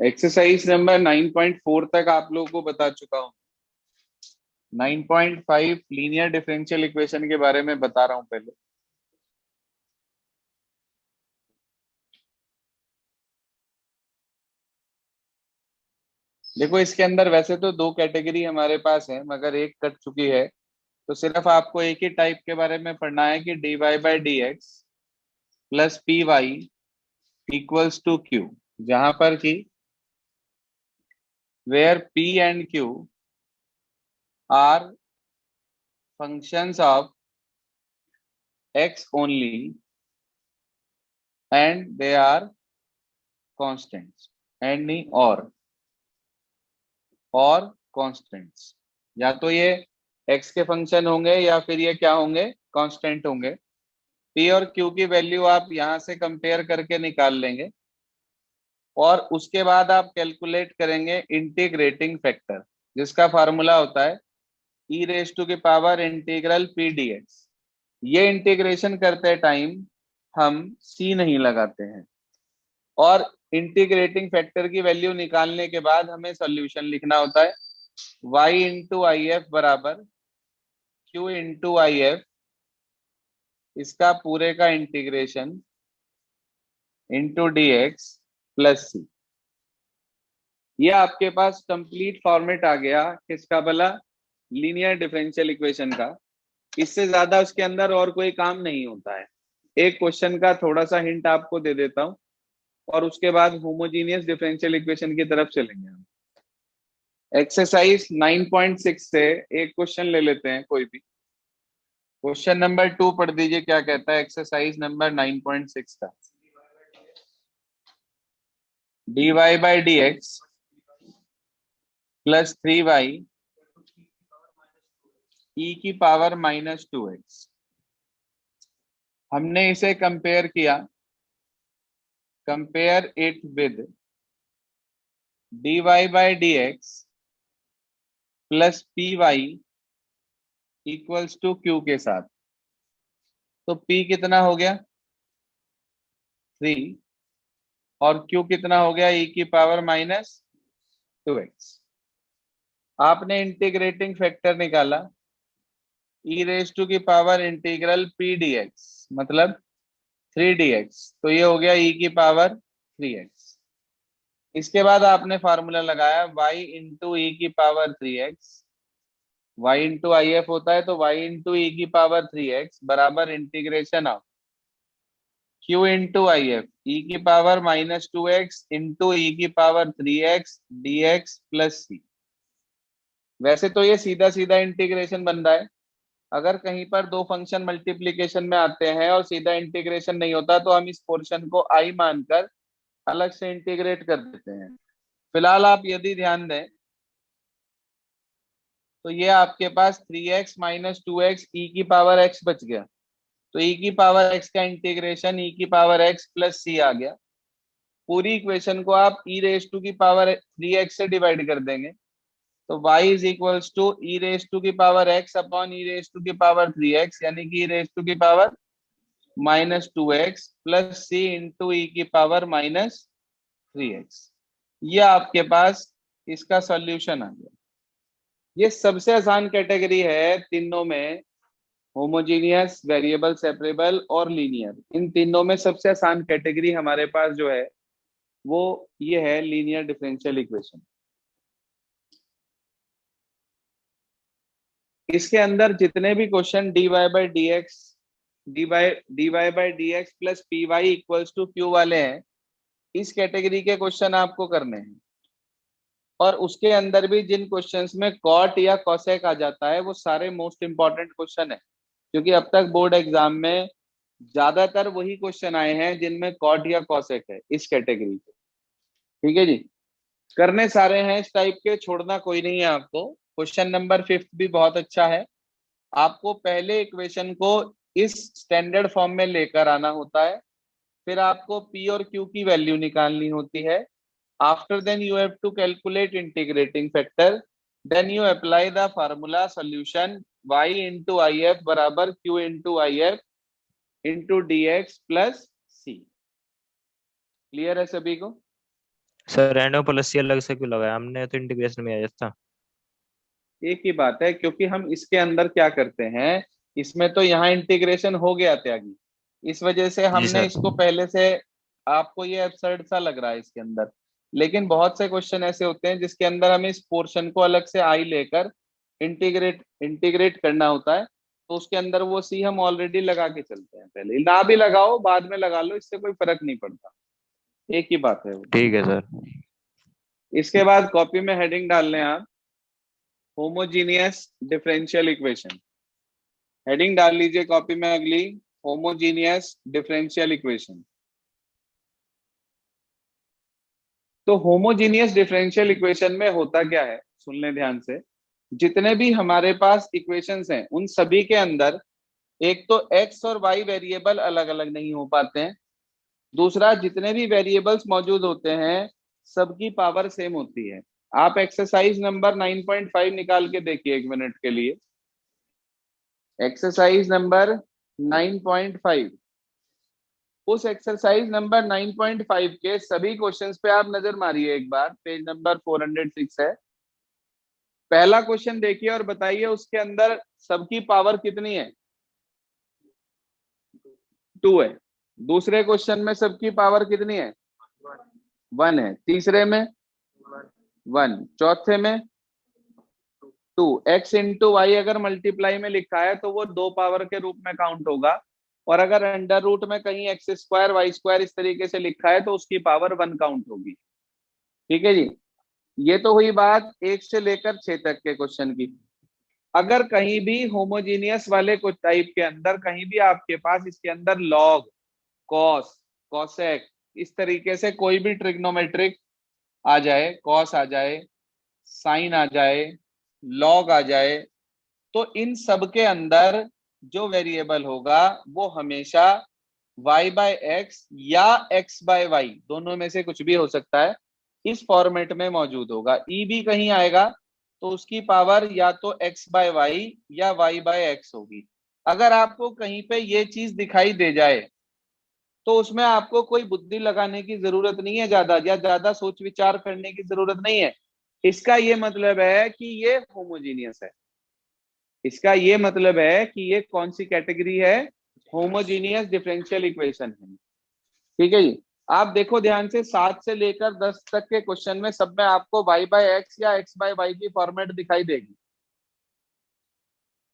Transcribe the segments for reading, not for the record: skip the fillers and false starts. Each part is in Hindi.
एक्सरसाइज नंबर 9.4 तक आप लोगों को बता चुका हूँ। 9.5 लीनियर डिफरेंशियल इक्वेशन के बारे में बता रहा हूँ पहले। देखो, इसके अंदर वैसे तो दो कैटेगरी हमारे पास है, मगर एक कट चुकी है, तो सिर्फ आपको एक ही टाइप के बारे में पढ़ना है कि dy by d x plus p y equals to q, जहां पर कि where p and q are functions of x only and they are constants and नहीं और कांस्टेंट्स। या तो ये x के फंक्शन होंगे या फिर ये क्या होंगे, कांस्टेंट होंगे। p और q की वैल्यू आप यहां से कंपेयर करके निकाल लेंगे और उसके बाद आप कैलकुलेट करेंगे इंटीग्रेटिंग फैक्टर, जिसका फार्मूला होता है e रेज टू की पावर इंटीग्रल p dx। ये इंटीग्रेशन करते टाइम हम c नहीं लगाते हैं और इंटीग्रेटिंग फैक्टर की वैल्यू निकालने के बाद हमें सॉल्यूशन लिखना होता है y इंटू आई एफ बराबर q इंटू आई एफ, इसका पूरे का integration into D x plus C. ये आपके पास कंप्लीट फॉर्मेट आ गया किसका भला, लीनियर डिफरेंशियल इक्वेशन का। इससे ज्यादा उसके अंदर और कोई काम नहीं होता है। एक क्वेश्चन का थोड़ा सा हिंट आपको दे देता हूं और उसके बाद होमोजीनियस डिफरेंशियल इक्वेशन की तरफ चलेंगे हम। एक्सरसाइज 9.6 से एक क्वेश्चन ले लेते हैं कोई भी। क्वेश्चन नंबर 2 पढ़ दीजिए, क्या कहता है एक्सरसाइज नंबर 9.6 का। dy by d x plus 3y e की पावर माइनस 2x। हमने इसे कंपेयर किया, compare it with dy by d x plus p y equals to q के साथ। तो p कितना हो गया 3 और q कितना हो गया e की पावर माइनस 2x। आपने इंटीग्रेटिंग फैक्टर निकाला e रेज टू की पावर इंटीग्रल p dx मतलब 3dx, तो ये हो गया e की पावर 3x। इसके बाद आपने फार्मूला लगाया y इंटू ई की power 3x, y into I F होता है तो y इंटू ई की पावर 3x बराबर integration of q into I F E की power minus 2x into e की power 3x dx plus c। वैसे तो ये सीधा सीधा इंटीग्रेशन बन रहा है। अगर कहीं पर दो फंक्शन मल्टीप्लीकेशन में आते हैं और सीधा इंटीग्रेशन नहीं होता तो हम इस पोर्शन को आई मानकर अलग से इंटीग्रेट कर देते हैं। फिलहाल आप यदि ध्यान दें तो ये आपके पास 3x माइनस 2x ई की पावर x बच गया, तो ई की पावर x का इंटीग्रेशन ई की पावर x प्लस सी आ गया। पूरी इक्वेशन को आप ई रेज टू की पावर 3x से डिवाइड कर देंगे, तो y is equals to e raise to की power x upon e raise to की पावर 3x, यानी कि ई रेज टू की power minus 2x plus c into e की पावर माइनस 3x। ये आपके पास इसका सॉल्यूशन आ गया। ये सबसे आसान कैटेगरी है तीनों में, होमोजीनियस, वेरिएबल सेपरेबल और लीनियर। इन तीनों में सबसे आसान कैटेगरी हमारे पास जो है वो ये है लीनियर डिफरेंशियल इक्वेशन। इसके अंदर जितने भी question dy by d x dy by d x plus p y equals to q वाले हैं, इस कैटेगरी के क्वेश्चन आपको करने हैं। और उसके अंदर भी जिन क्वेश्चंस में कॉट या कॉसेक आ जाता है वो सारे मोस्ट इंपॉर्टेंट क्वेश्चन है, क्योंकि अब तक बोर्ड एग्जाम में ज्यादातर वही क्वेश्चन आए हैं जिनमें कॉट या कॉसेक है इस कैटेगरी के। ठीक है जी, करने सारे हैं इस टाइप के, छोड़ना कोई नहीं है आपको। क्वेश्चन नंबर 5 भी बहुत अच्छा है। आपको पहले इक्वेशन को इस स्टैंडर्ड फॉर्म में लेकर आना होता है, फिर आपको p और q की वैल्यू निकालनी होती है। After then you have to calculate integrating factor, then you apply the formula solution y into I F बराबर q into I F into D x plus c. Clear है सभी को? सर एनो प्लस सी अलग से क्यों लगाया हमने, तो इंटीग्रेशन में आया था। एक ही बात है, क्योंकि हम इसके अंदर क्या करते हैं, इसमें तो यहाँ इंटीग्रेशन हो गया त्यागी, इस वजह से जी हमने सर। इसको पहले से, आपको ये एब्सर्ड सा लग रहा है इसके अंदर, लेकिन बहुत से क्वेश्चन ऐसे होते हैं जिसके अंदर हमें इस पोर्शन को अलग से आई लेकर इंटीग्रेट इंटीग्रेट करना होता है, तो उसके अंदर वो सी हम ऑलरेडी लगा के चलते हैं, पहले ना भी लगाओ बाद में लगा लो, इससे कोई फर्क नहीं पड़ता, एक ही बात है वो। ठीक है सर। इसके बाद कॉपी में हेडिंग डाल लें आप, होमोजीनियस डिफरेंशियल इक्वेशन, हेडिंग डाल लीजिए कॉपी में अगली, होमोजीनियस डिफरेंशियल इक्वेशन। तो होमोजीनियस डिफरेंशियल इक्वेशन में होता क्या है, सुन लें ध्यान से, जितने भी हमारे पास इक्वेशंस हैं उन सभी के अंदर एक तो एक्स और वाई वेरिएबल अलग अलग नहीं हो पाते हैं, दूसरा जितने भी वेरिएबल्स मौजूद होते हैं सबकी पावर सेम होती है। आप एक्सरसाइज नंबर 9.5 निकाल के देखिए 1 मिनट के लिए, एक्सरसाइज नंबर 9.5, उस एक्सरसाइज नंबर 9.5 के सभी क्वेश्चंस पे आप नजर मारिए एक बार, पेज नंबर 406 है। पहला क्वेश्चन देखिए और बताइए उसके अंदर सबकी पावर कितनी है, 2 है। दूसरे क्वेश्चन में सबकी पावर कितनी है, 1 है। तीसरे में 1, चौथे में 2। एक्स इंटू वाई अगर मल्टीप्लाई में लिखा है तो वो 2 पावर के रूप में काउंट होगा, और अगर अंडर रूट में कहीं एक्स स्क्वायर वाई स्क्वायर इस तरीके से लिखा है तो उसकी पावर 1 काउंट होगी। ठीक है जी, ये तो हुई बात 1 से लेकर 6 तक के क्वेश्चन की। अगर कहीं भी होमोजीनियस वाले कुछ टाइप के अंदर कहीं भी आपके पास इसके अंदर लॉग, कॉस, कॉसेक, इस तरीके से कोई भी ट्रिग्नोमेट्रिक आ जाए, कॉस आ जाए, साइन आ जाए, लॉग आ जाए, तो इन सब के अंदर जो वेरिएबल होगा वो हमेशा y बाय एक्स या x बाय वाई, दोनों में से कुछ भी हो सकता है, इस फॉर्मेट में मौजूद होगा। ई भी कहीं आएगा तो उसकी पावर या तो x बाय वाई या y बाय एक्स होगी। अगर आपको कहीं पे ये चीज दिखाई दे जाए तो उसमें आपको कोई बुद्धि लगाने की जरूरत नहीं है ज्यादा, या ज्यादा सोच विचार करने की जरूरत नहीं है। इसका ये मतलब है कि ये होमोजीनियस है, इसका ये मतलब है कि ये कौन सी कैटेगरी है, होमोजीनियस डिफरेंशियल इक्वेशन है। ठीक है जी, आप देखो ध्यान से 7 से लेकर 10 तक के क्वेश्चन में सब में आपको y बाय एक्स या x बाय वाई की फॉर्मेट दिखाई देगी।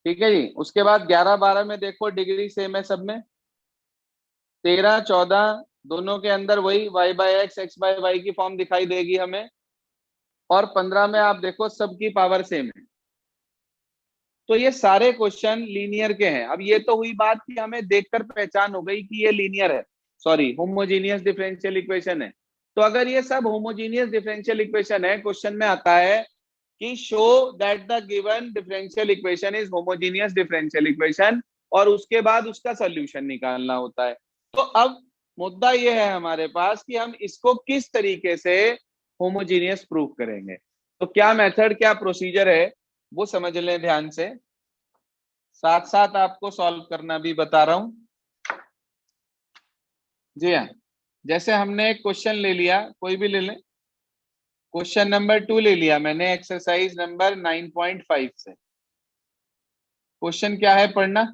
ठीक है जी, उसके बाद 11-12 में देखो डिग्री सेम है सब में, 13-14 दोनों के अंदर वही y by x x by y की फॉर्म दिखाई देगी हमें, और 15 में आप देखो सबकी पावर सेम है। तो ये सारे क्वेश्चन लीनियर के हैं। अब ये तो हुई बात कि हमें देखकर पहचान हो गई कि ये लीनियर है, सॉरी होमोजीनियस डिफरेंशियल इक्वेशन है। तो अगर ये सब होमोजीनियस डिफरेंशियल इक्वेशन है, क्वेश्चन में आता है कि show that the given differential equation is homogeneous differential equation, और उसके बाद उसका सोल्यूशन निकालना होता है। तो अब मुद्दा ये है हमारे पास कि हम इसको किस तरीके से होमोजीनियस प्रूव करेंगे, तो क्या मेथड, क्या प्रोसीजर है वो समझ लें ध्यान से, साथ साथ आपको सॉल्व करना भी बता रहा हूं। जी हाँ, जैसे हमने एक क्वेश्चन ले लिया, कोई भी ले लें, क्वेश्चन नंबर 2 ले लिया मैंने एक्सरसाइज नंबर 9.5 से। क्वेश्चन क्या है पढ़ना,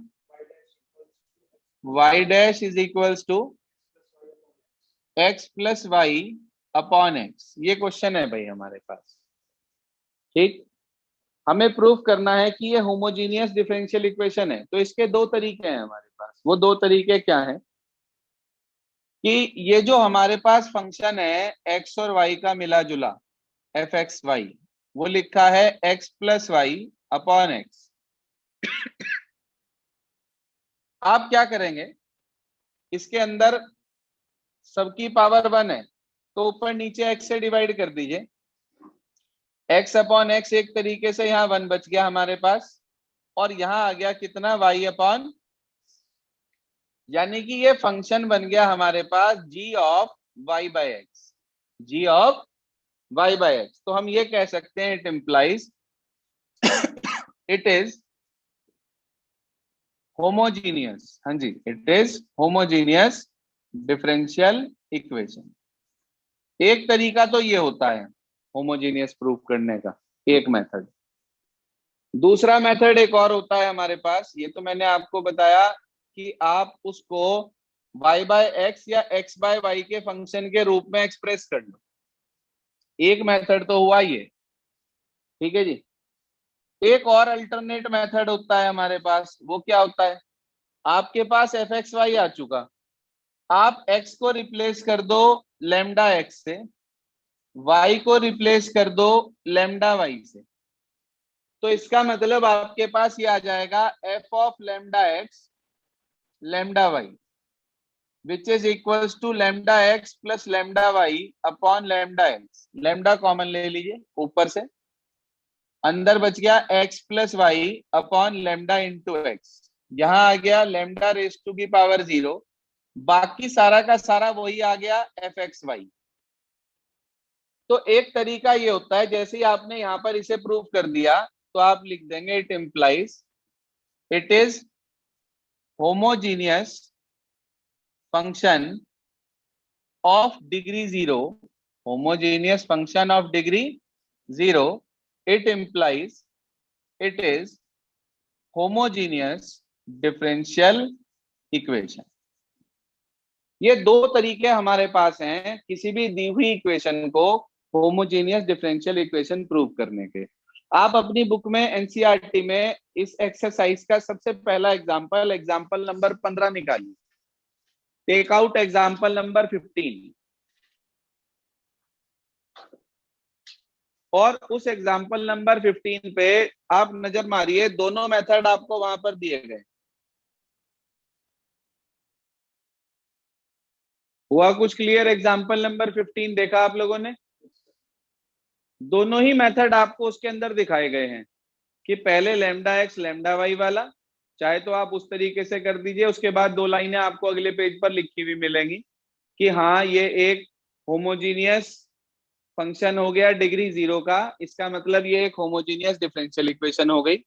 y dash is equals to x plus y upon x, ये क्वेश्चन है भाई हमारे पास। ठीक, हमें प्रूफ करना है कि ये होमोजीनियस डिफरेंशियल इक्वेशन है। तो इसके दो तरीके हैं हमारे पास, वो दो तरीके क्या हैं कि ये जो हमारे पास फंक्शन है एक्स और वाई का मिला जुला, एफ एक्स वाई, वो लिखा है x plus y upon x. आप क्या करेंगे, इसके अंदर सबकी पावर 1 है तो ऊपर नीचे एक्स से डिवाइड कर दीजिए, एक्स अपॉन एक्स एक तरीके से यहाँ 1 बच गया हमारे पास, और यहाँ आ गया कितना, वाई अपॉन, यानी कि ये फंक्शन बन गया हमारे पास g of y by x, g of y by x. तो हम ये कह सकते हैं it implies it is homogeneous, हाँ जी, it is homogeneous differential equation. एक तरीका तो ये होता है होमोजीनियस प्रूफ करने का, एक मेथड। दूसरा मेथड एक और होता है हमारे पास, ये तो मैंने आपको बताया कि आप उसको y बाय एक्स या x बाय वाई के फंक्शन के रूप में एक्सप्रेस कर लो। एक मेथड तो हुआ ये, ठीक है जी। एक और अल्टरनेट मेथड होता है हमारे पास, वो क्या होता है, आपके पास एफ एक्स वाई आ चुका, आप x को रिप्लेस कर दो लेमडा x से, y को रिप्लेस कर दो लेमडा y से। तो इसका मतलब आपके पास ये आ जाएगा f of lambda x lambda y which is equals to lambda x plus lambda y upon lambda x। Lambda common ले लीजिए ऊपर से, अंदर बच गया x plus y upon lambda into x. यहां आ गया लेमडा रेस टू की पावर 0, बाकी सारा का सारा वही आ गया एफ एक्स वाई। तो एक तरीका ये होता है, जैसे ही आपने यहां पर इसे प्रूव कर दिया तो आप लिख देंगे it implies it is homogeneous function of degree 0, homogeneous function of degree 0, it implies it is homogeneous differential equation. ये दो तरीके हमारे पास हैं किसी भी दी हुई इक्वेशन को होमोजेनियस डिफरेंशियल इक्वेशन प्रूव करने के। आप अपनी बुक में एनसीईआरटी में इस एक्सरसाइज का सबसे पहला एग्जांपल नंबर 15 निकालिए। टेक आउट एग्जांपल नंबर 15 और उस एग्जांपल नंबर 15 पे आप नजर मारिए, दोनों मेथड आपको वहां पर दिए गए। हुआ कुछ क्लियर? एग्जांपल नंबर 15 देखा आप लोगों ने? दोनों ही मेथड आपको उसके अंदर दिखाए गए हैं कि पहले लेमडा एक्स लेमडा वाई वाला, चाहे तो आप उस तरीके से कर दीजिए, उसके बाद दो लाइनें आपको अगले पेज पर लिखी हुई मिलेंगी कि हाँ ये एक होमोजीनियस फंक्शन हो गया डिग्री 0 का, इसका मतलब ये एक होमोजीनियस डिफरेंशियल इक्वेशन हो गई।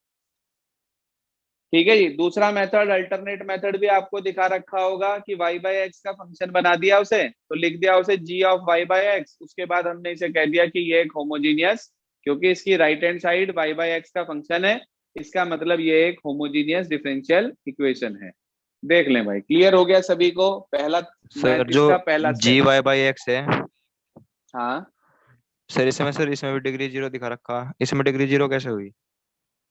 ठीक है जी। दूसरा मेथड अल्टरनेट मेथड भी आपको दिखा रखा होगा कि y बाय एक्स का फंक्शन बना दिया उसे, तो लिख दिया उसे g of y by x, उसके बाद हमने इसे कह दिया कि ये एक होमोजीनियस, क्योंकि इसकी right hand side y by x का फंक्शन है, इसका मतलब ये एक होमोजीनियस डिफरेंशियल इक्वेशन है। देख लें भाई, क्लियर हो गया सभी को? पहला सर जो इसका पहला जी स्टेप। वाई बाई एक्स है हाँ, सर इसमें भी डिग्री 0 दिखा रखा, इसमें डिग्री 0 कैसे हुई?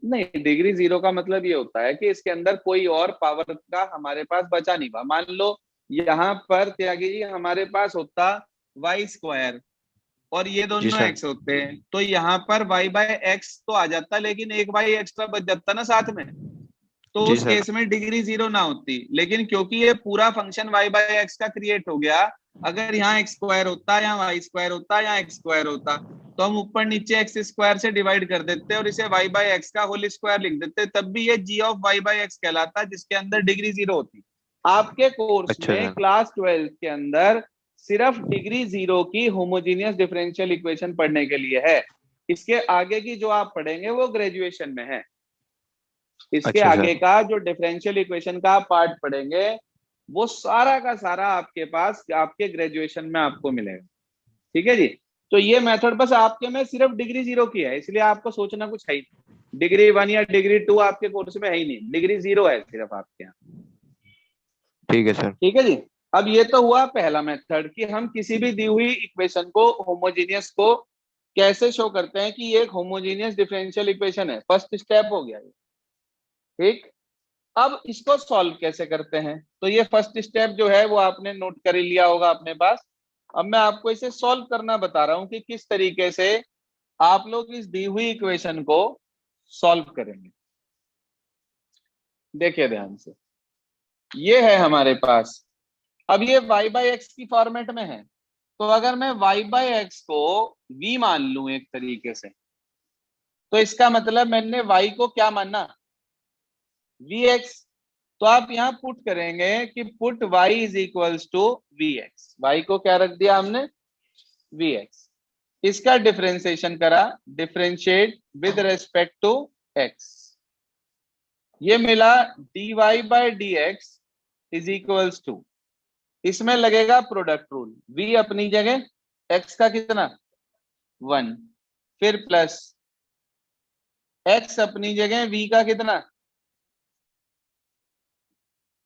नहीं, डिग्री 0 का मतलब ये होता है कि इसके अंदर कोई और पावर का हमारे पास बचा नहीं हुआ। मान लो यहाँ पर त्यागी जी हमारे पास होता वाई स्क्वायर और ये जी दोनों सर। एक्स होते हैं, तो यहाँ पर वाई बाय एक्स तो आ जाता, लेकिन एक वाई एक्स्ट्रा बच जाता ना साथ में, तो जी उस सर। केस में डिग्री 0 ना होती। लेकिन क्योंकि ये पूरा फंक्शन वाई बाय एक्स का क्रिएट हो गया, अगर यहाँ एक्स स्क्वायर होता, यहाँ वाई स्क्वायर होता, यहाँ एक्स स्क्वायर होता, तो हम ऊपर नीचे एक्स स्क्वायर से डिवाइड कर देते और इसे वाई बाय एक्स का होल स्क्वायर लिख देते, तब भी ये जी ऑफ वाई बाय एक्स कहलाता, जिसके अंदर डिग्री 0 होती। आपके कोर्स अच्छा में सर। क्लास 12 के अंदर सिर्फ डिग्री 0 की होमोजीनियस डिफरेंशियल इक्वेशन पढ़ने के लिए है। इसके आगे की जो आप पढ़ेंगे वो ग्रेजुएशन में है। इसके अच्छा आगे सर। का जो डिफरेंशियल इक्वेशन का आप पार्ट पढ़ेंगे वो सारा का सारा आपके पास आपके ग्रेजुएशन में आपको मिलेगा। ठीक है जी। तो ये मेथड बस आपके में सिर्फ डिग्री 0 की है, इसलिए आपको सोचना कुछ है ही नहीं। डिग्री 1 या डिग्री 2 आपके कोर्स में है ही नहीं, डिग्री 0 है सिर्फ आपके यहाँ। ठीक है सर। ठीक है जी। अब ये तो हुआ पहला मेथड कि हम किसी भी दी हुई इक्वेशन को होमोजीनियस को कैसे शो करते हैं कि ये एक होमोजीनियस डिफरेंशियल इक्वेशन है। फर्स्ट स्टेप हो गया ये। ठीक। अब इसको सॉल्व कैसे करते हैं, तो ये फर्स्ट स्टेप जो है वो आपने नोट कर ही लिया होगा अपने पास। अब मैं आपको इसे सॉल्व करना बता रहा हूं कि किस तरीके से आप लोग इस दी हुई इक्वेशन को सॉल्व करेंगे। देखिए ध्यान से, ये है हमारे पास, अब ये y बाई एक्स की फॉर्मेट में है, तो अगर मैं y बाई एक्स को v मान लूं एक तरीके से, तो इसका मतलब मैंने y को क्या मानना, vx। तो आप यहां पुट करेंगे कि put y is equals to vx, y को क्या रख दिया हमने, vx। इसका डिफरेंशिएशन करा, differentiate with respect to x, ये मिला dy by dx is equals to, इसमें लगेगा प्रोडक्ट रूल, v अपनी जगह x का कितना 1, फिर प्लस x अपनी जगह v का कितना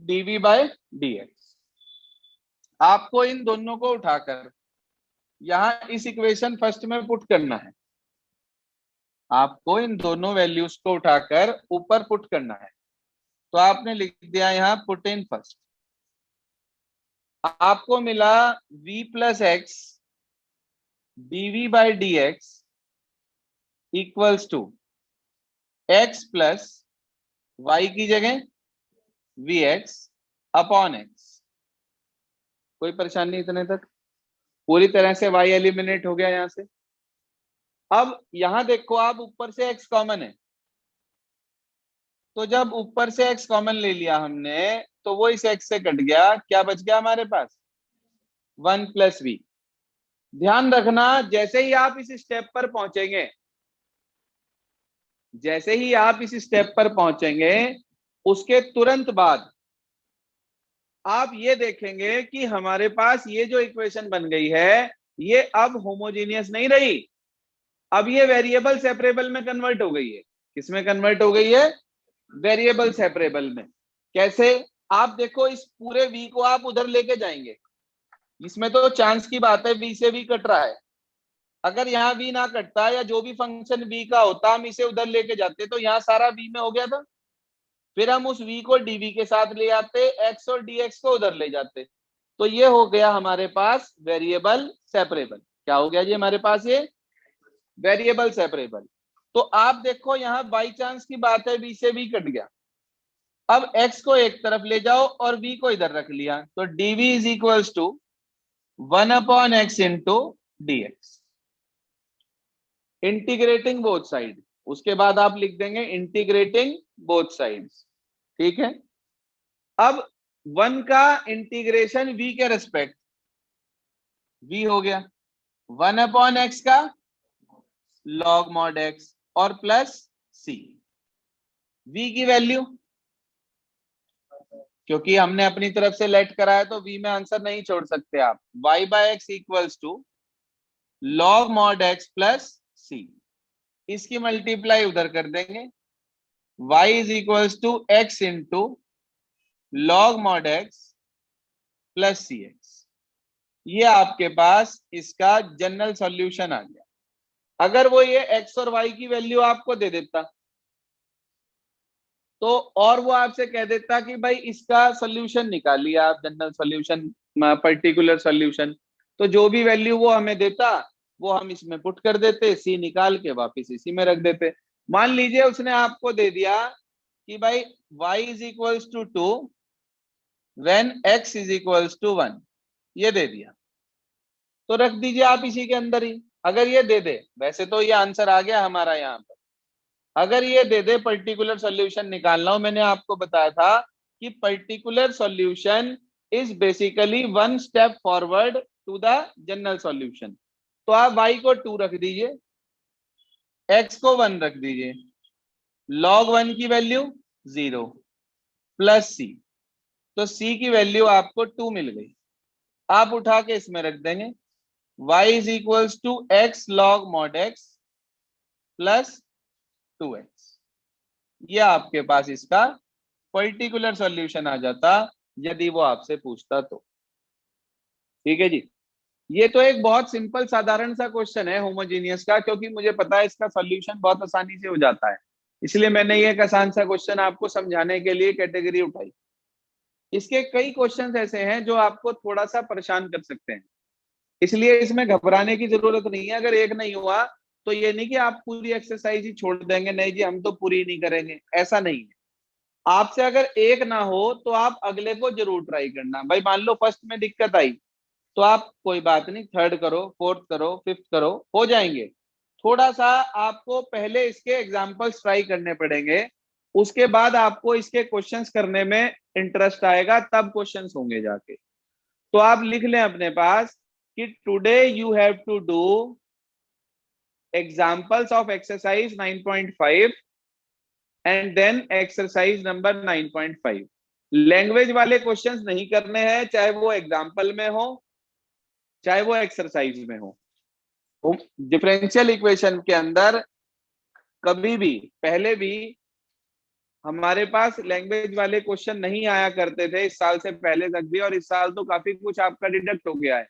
dv बाय dx। आपको इन दोनों को उठाकर यहां इस इक्वेशन फर्स्ट में पुट करना है। आपको इन दोनों वैल्यूज को उठाकर ऊपर पुट करना है। तो आपने लिख दिया यहां पुट इन फर्स्ट। आपको मिला v plus x dv by dx equals to x plus y की जगह vx अपॉन x। कोई परेशानी इतने तक? पूरी तरह से y एलिमिनेट हो गया यहां से। अब यहां देखो आप, ऊपर से x कॉमन है, तो जब ऊपर से x कॉमन ले लिया हमने तो वो इस x से कट गया, क्या बच गया हमारे पास 1 प्लस v। ध्यान रखना, जैसे ही आप इस स्टेप पर पहुंचेंगे, जैसे ही आप इस स्टेप पर पहुंचेंगे उसके तुरंत बाद आप ये देखेंगे कि हमारे पास ये जो इक्वेशन बन गई है ये अब होमोजीनियस नहीं रही, अब ये वेरिएबल सेपरेबल में कन्वर्ट हो गई है। किसमें कन्वर्ट हो गई है? वेरिएबल सेपरेबल में। कैसे? आप देखो, इस पूरे v को आप उधर लेके जाएंगे, इसमें तो चांस की बात है v से v कट रहा है। अगर यहाँ v ना कटता या जो भी फंक्शन v का होता हम इसे उधर लेके जाते तो यहाँ सारा v में हो गया था। फिर हम उस v को dv के साथ ले आते, x और dx को उधर ले जाते, तो ये हो गया हमारे पास वेरिएबल सेपरेबल। क्या हो गया जी हमारे पास? ये वेरिएबल सेपरेबल। तो आप देखो यहाँ बाई चांस की बात है v से v कट गया। अब x को एक तरफ ले जाओ और v को इधर रख लिया, तो dv is equals to 1 upon x into dx, integrating both side. उसके बाद आप लिख देंगे इंटीग्रेटिंग बोथ साइड्स। ठीक है। अब 1 का इंटीग्रेशन v के रेस्पेक्ट v हो गया, 1 अपॉन x का log mod x और प्लस c। v की वैल्यू क्योंकि हमने अपनी तरफ से लेट करा है तो v में आंसर नहीं छोड़ सकते आप। y by x equals to log mod x plus c, इसकी मल्टीप्लाई उधर कर देंगे, y is equals to x into log mod x plus c x. ये आपके पास इसका जनरल सॉल्यूशन आ गया। अगर वो ये x और y की वैल्यू आपको दे देता तो, और वो आपसे कह देता कि भाई इसका सॉल्यूशन निकालिए आप, जनरल सॉल्यूशन, पर्टिकुलर सॉल्यूशन, तो जो भी वैल्यू वो हमें देता वो हम इसमें पुट कर देते, सी निकाल के वापस इसी में रख देते। मान लीजिए उसने आपको दे दिया कि भाई y is equals to 2 when x is equals to 1, ये दे दिया, तो रख दीजिए आप इसी के अंदर ही। अगर ये दे दे, वैसे तो ये आंसर आ गया हमारा यहाँ पर, अगर ये दे दे पर्टिकुलर सॉल्यूशन निकालना हो, मैंने आपको बताया था कि particular solution is basically one step forward to the general solution. तो आप y को 2 रख दीजिए, x को 1 रख दीजिए, log 1 की वैल्यू 0 प्लस c, तो c की वैल्यू आपको 2 मिल गई। आप उठा के इसमें रख देंगे, y is equals to x log mod x plus 2x। ये आपके पास इसका पर्टिकुलर सॉल्यूशन आ जाता यदि वो आपसे पूछता तो। ठीक है जी। ये तो एक बहुत सिंपल साधारण सा क्वेश्चन है होमोजीनियस का, क्योंकि मुझे पता है इसका सॉल्यूशन बहुत आसानी से हो जाता है, इसलिए मैंने ये एक आसान सा क्वेश्चन आपको समझाने के लिए कैटेगरी उठाई। इसके कई क्वेश्चंस ऐसे हैं जो आपको थोड़ा सा परेशान कर सकते हैं, इसलिए इसमें घबराने की जरूरत नहीं है। अगर एक नहीं हुआ तो ये नहीं कि आप पूरी एक्सरसाइज ही छोड़ देंगे, नहीं जी हम तो पूरी नहीं करेंगे, ऐसा नहीं है। आपसे अगर एक ना हो तो आप अगले को जरूर ट्राई करना। भाई मान लो फर्स्ट में दिक्कत आई तो आप कोई बात नहीं, थर्ड करो, फोर्थ करो, फिफ्थ करो, हो जाएंगे। थोड़ा सा आपको पहले इसके एग्जाम्पल्स ट्राई करने पड़ेंगे, उसके बाद आपको इसके क्वेश्चंस करने में इंटरेस्ट आएगा, तब क्वेश्चंस होंगे जाके। तो आप लिख लें अपने पास कि today you have to do examples of exercise 9.5 and then exercise number 9.5। Language वाले क्वेश्चंस नहीं करने हैं, चाहे वो एग्जाम्पल में हो चाहे वो एक्सरसाइज में हो। डिफरेंशियल इक्वेशन के अंदर कभी भी पहले भी हमारे पास लैंग्वेज वाले क्वेश्चन नहीं आया करते थे, इस साल से पहले तक भी, और इस साल तो काफी कुछ आपका डिडक्ट हो गया है,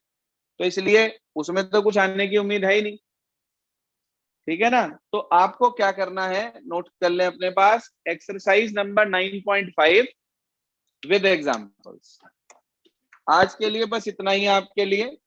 तो इसलिए उसमें तो कुछ आने की उम्मीद है ही नहीं। ठीक है ना? तो आपको क्या करना है, नोट कर लें अपने पास, एक्सरसाइज नंबर 9.5 विद एग्जांपल्स। आज के लिए बस इतना ही आपके लिए।